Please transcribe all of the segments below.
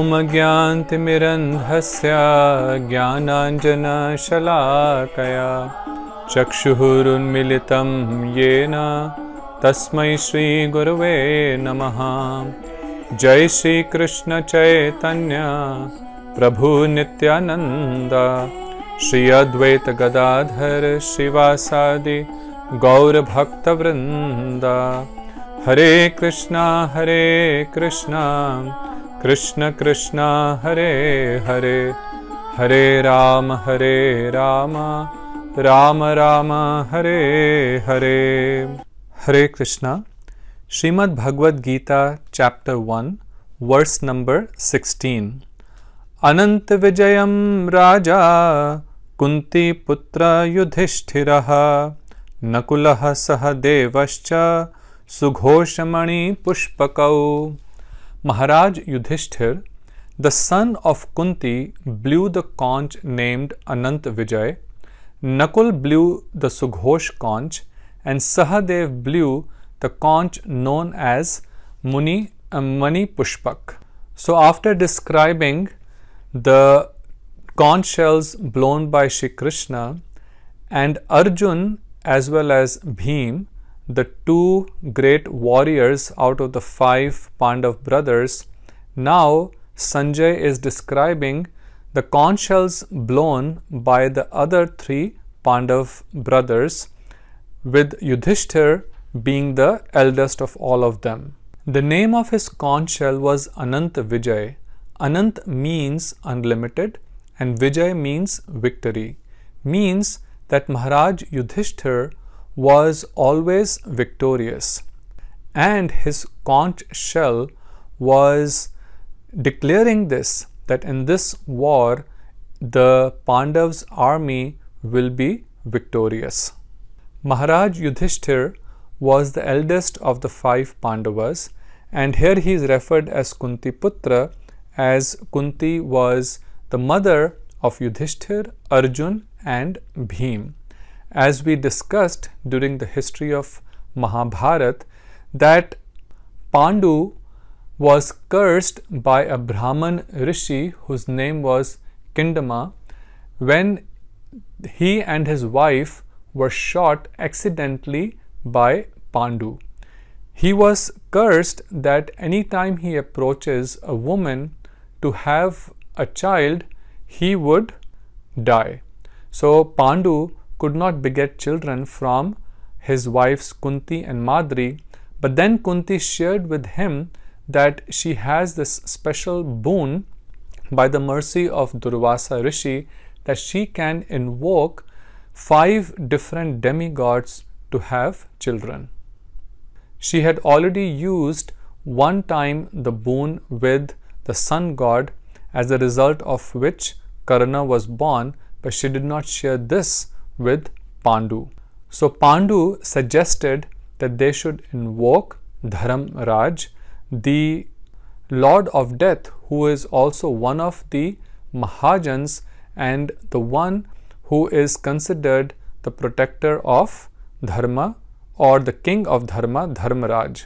ओमज्ञानतिमिरन्धस्य ज्ञानाञ्जनशलाकया चक्षुरुन्मिलितं येन तस्मै श्रीगुरवे नमः। जय श्री कृष्ण चैतन्य प्रभु नित्यानंद श्री अद्वैत गदाधर श्रीवासादि गौर भक्तवृंद। हरे कृष्णा कृष्ण कृष्ण हरे हरे, हरे राम राम राम हरे हरे। हरे Krishna. Srimad Bhagavad Gita chapter 1 verse number 16. Ananta Vijayam Raja Kunti Putra Yudhishthiraha Nakulaha Sahadevascha Sughoshamani Pushpakau. Maharaj Yudhishthir, the son of Kunti, blew the conch named Anant Vijay. Nakul blew the Sughosh conch, and Sahadev blew the conch known as Mani Pushpak. So after describing the conch shells blown by Shri Krishna and Arjun as well as Bhim, the two great warriors out of the 5 Pandav brothers, now Sanjay is describing the conch shells blown by the other 3 Pandav brothers, with Yudhishthir being the eldest of all of them. The name of his conch shell was Anant Vijay. Anant means unlimited and Vijay means victory. Means that Maharaj Yudhishthir was always victorious, and his conch shell was declaring this, that in this war the Pandavs' army will be victorious. Maharaj Yudhishthir was the eldest of the 5 Pandavas, and here he is referred as Kunti Putra, as Kunti was the mother of Yudhishthir, Arjun and Bhim. As we discussed during the history of Mahabharata, that Pandu was cursed by a Brahman Rishi whose name was Kindama when he and his wife were shot accidentally by Pandu. He was cursed that any time he approaches a woman to have a child, he would die. So Pandu could not beget children from his wives Kunti and Madri, but then Kunti shared with him that she has this special boon by the mercy of Durvasa Rishi, that she can invoke 5 different demigods to have children. She had already used one time the boon with the sun god, as a result of which Karna was born, but she did not share this with Pandu. So Pandu suggested that they should invoke Dharamraj, the Lord of Death, who is also one of the Mahajans and the one who is considered the protector of Dharma, or the king of Dharma, Dharmaraj,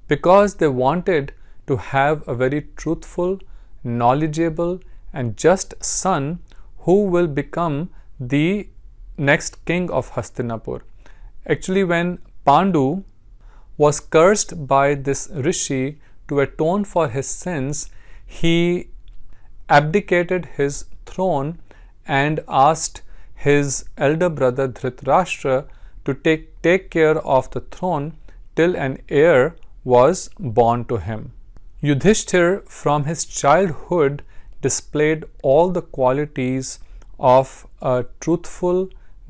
because they wanted to have a very truthful, knowledgeable and just son who will become the next king of Hastinapur. Actually, when Pandu was cursed by this Rishi, to atone for his sins, he abdicated his throne and asked his elder brother Dhritarashtra to take care of the throne till an heir was born to him. Yudhishthir from his childhood displayed all the qualities of a truthful,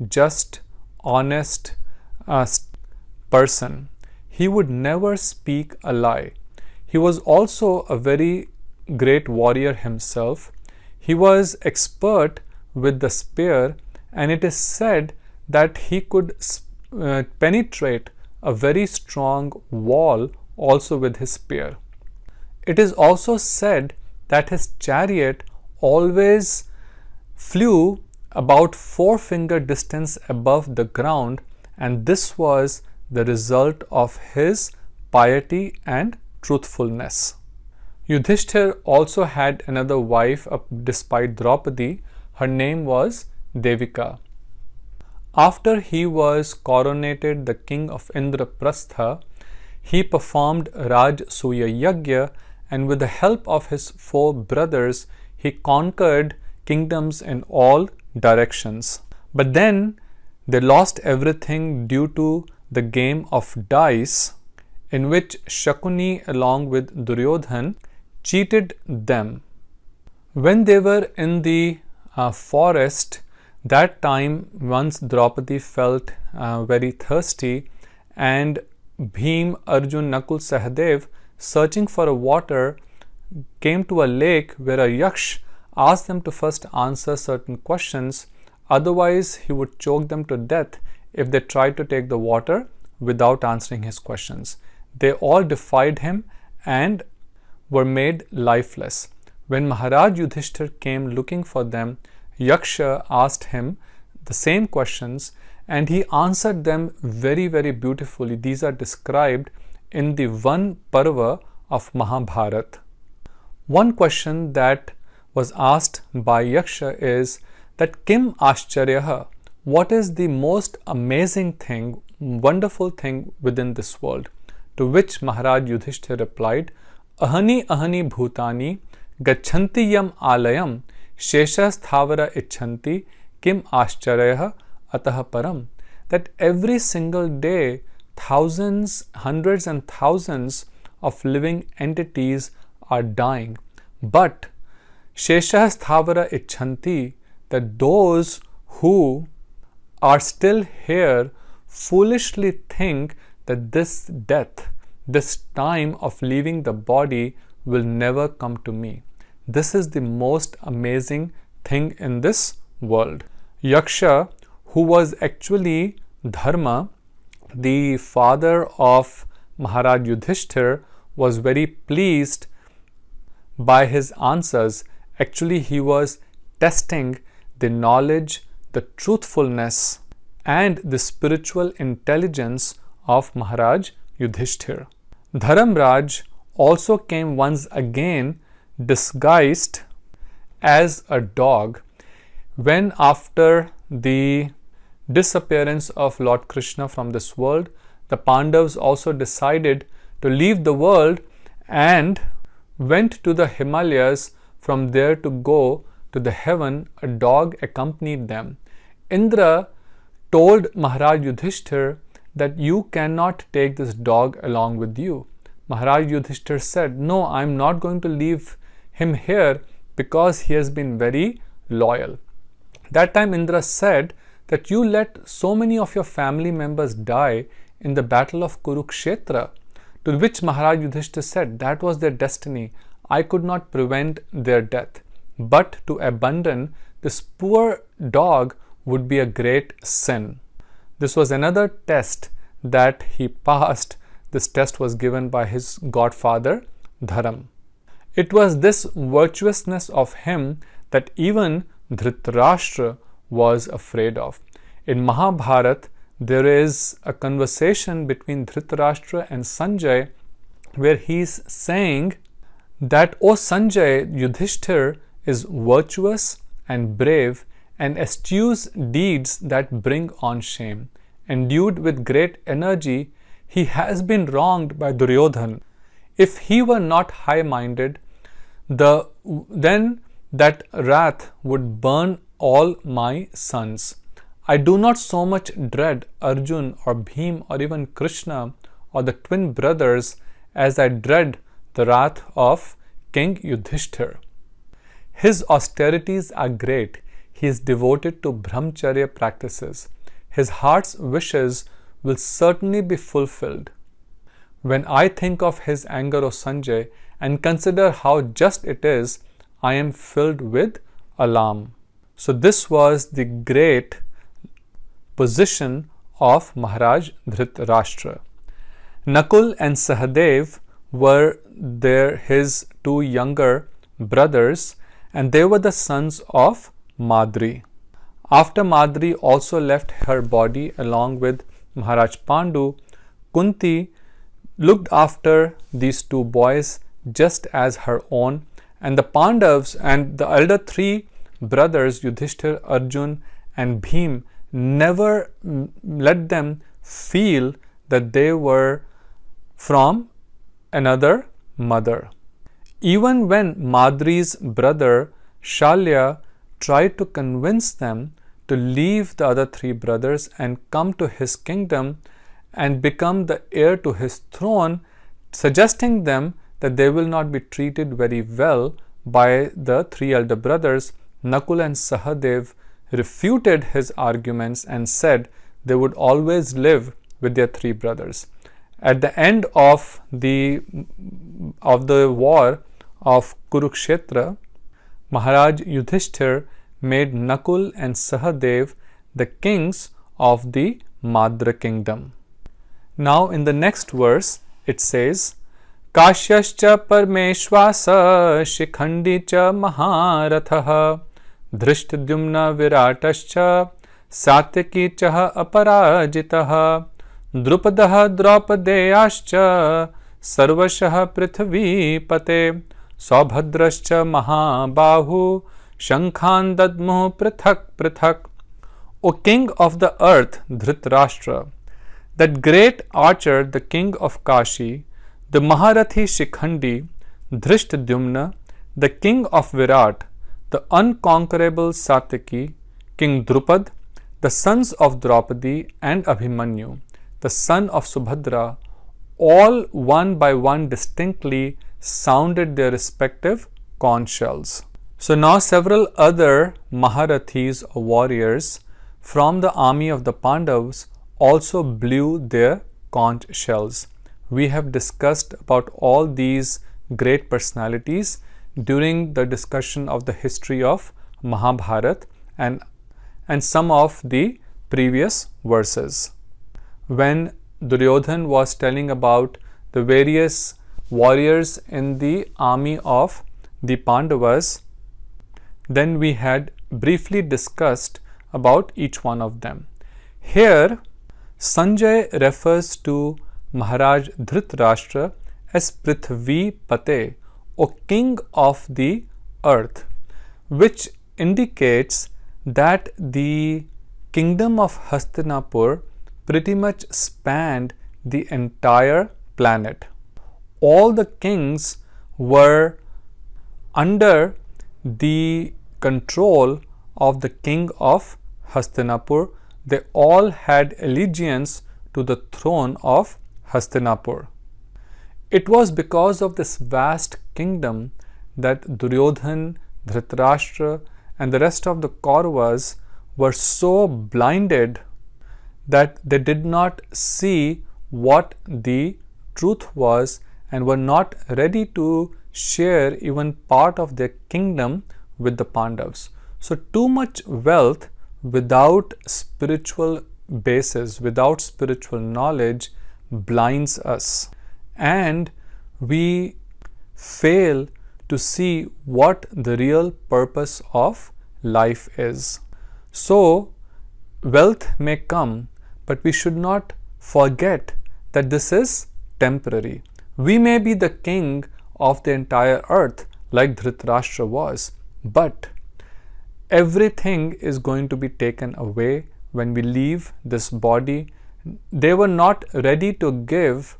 just, honest person. He would never speak a lie. He was also a very great warrior himself. He was expert with the spear, and it is said that he could penetrate a very strong wall also with his spear. It is also said that his chariot always flew about 4-finger distance above the ground, and this was the result of his piety and truthfulness. Yudhishthir also had another wife despite Draupadi. Her name was Devika. After he was coronated the king of Indraprastha, he performed Rajsuya Yagya, and with the help of his 4 brothers, he conquered kingdoms in all directions. But then they lost everything due to the game of dice, in which Shakuni along with Duryodhan cheated them. When they were in the forest, that time once Draupadi felt very thirsty, and Bhim, Arjun, Nakul, Sahadev, searching for a water, came to a lake where a Yaksh asked them to first answer certain questions, otherwise he would choke them to death if they tried to take the water without answering his questions. They all defied him and were made lifeless. When Maharaj Yudhishthir came looking for them, Yaksha asked him the same questions and he answered them very, very beautifully. These are described in the one Parva of Mahabharata. One question that was asked by Yaksha is that Kim Ascharyaha, what is the most amazing thing, wonderful thing within this world? To which Maharaj Yudhishthir replied, Ahani ahani bhutani gachanti yam alayam sheshas thavara icchanti kim ascharyaha atah param. That every single day thousands, hundreds and thousands of living entities are dying, but sheshas thavara icchanti, that those who are still here foolishly think that this death, this time of leaving the body will never come to me. This is the most amazing thing in this world. Yaksha, who was actually Dharma, the father of Maharaj Yudhishthir, was very pleased by his answers. Actually, he was testing the knowledge, the truthfulness, and the spiritual intelligence of Maharaj Yudhishthir. Dharamraj also came once again disguised as a dog when, after the disappearance of Lord Krishna from this world, the Pandavas also decided to leave the world and went to the Himalayas. From there to go to the heaven, a dog accompanied them. Indra told Maharaj Yudhishthir that you cannot take this dog along with you. Maharaj Yudhishthir said, no, I am not going to leave him here because he has been very loyal. That time Indra said that you let so many of your family members die in the battle of Kurukshetra, to which Maharaj Yudhishthir said that was their destiny. I could not prevent their death, but to abandon this poor dog would be a great sin. This was another test that he passed. This test was given by his godfather Dharam. It was this virtuousness of him that even Dhritarashtra was afraid of. In Mahabharata, there is a conversation between Dhritarashtra and Sanjay where he is saying that, O Sanjay, Yudhishthir is virtuous and brave and eschews deeds that bring on shame. Endued with great energy, he has been wronged by Duryodhan. If he were not high-minded, then that wrath would burn all my sons. I do not so much dread Arjun or Bhim or even Krishna or the twin brothers as I dread the wrath of King Yudhishthir. His austerities are great. He is devoted to brahmacharya practices. His heart's wishes will certainly be fulfilled. When I think of his anger, O Sanjay, and consider how just it is, I am filled with alarm. So this was the great position of Maharaj Dhritarashtra. Nakul and Sahadev were his 2 younger brothers, and they were the sons of Madri. After Madri also left her body along with Maharaj Pandu, Kunti looked after these 2 boys just as her own, and the Pandavas and the elder three brothers, Yudhishthir, Arjun, and Bhim, never let them feel that they were from another mother. Even when Madri's brother Shalya tried to convince them to leave the other three brothers and come to his kingdom and become the heir to his throne, suggesting them that they will not be treated very well by the three elder brothers, Nakul and Sahadev refuted his arguments and said they would always live with their three brothers. At the end of the war of Kurukshetra, Maharaj Yudhishthir made Nakul and Sahadev the kings of the Madra kingdom. Now in the next verse it says, Kashyascha Parmeshwasa Shikhandi cha Maharatha Dhrishtadyumna Viratascha Satyaki cha Aparajitaha Drupadaha Draupadeyascha Sarvashah Prithvi Pate Saubhadrascha Mahabahu Shankhan Dadmuh Prithak Prithak. O king of the earth, Dhritarashtra, that great archer, the king of Kashi, the Maharathi Shikhandi, Dhrishtadyumna, the king of Virat, the unconquerable Satyaki, King Drupad, the sons of Draupadi and Abhimanyu, the son of Subhadra, all one by one distinctly sounded their respective conch shells. So now several other Maharathis or warriors from the army of the Pandavas also blew their conch shells. We have discussed about all these great personalities during the discussion of the history of Mahabharata and some of the previous verses. When Duryodhan was telling about the various warriors in the army of the Pandavas, then we had briefly discussed about each one of them. Here, Sanjay refers to Maharaj Dhritarashtra as Prithvi Pate, or king of the earth, which indicates that the kingdom of Hastinapur pretty much spanned the entire planet. All the kings were under the control of the king of Hastinapur. They all had allegiance to the throne of Hastinapur. It was because of this vast kingdom that Duryodhan, Dhritarashtra and the rest of the Kauravas were so blinded that they did not see what the truth was and were not ready to share even part of their kingdom with the Pandavas. So too much wealth without spiritual basis, without spiritual knowledge, blinds us, and we fail to see what the real purpose of life is. So wealth may come, but we should not forget that this is temporary. We may be the king of the entire earth like Dhritarashtra was, but everything is going to be taken away when we leave this body. They were not ready to give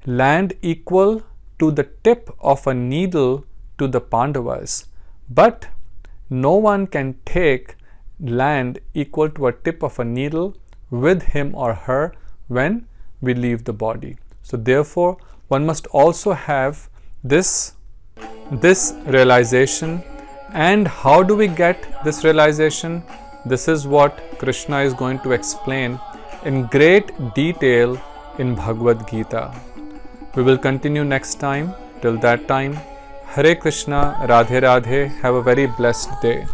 land equal to the tip of a needle to the Pandavas, but no one can take land equal to a tip of a needle with him or her when we leave the body. So therefore, one must also have this realization. And how do we get this realization? This is what Krishna is going to explain in great detail in Bhagavad Gita. We will continue next time. Till that time, Hare Krishna, Radhe Radhe. Have a very blessed day.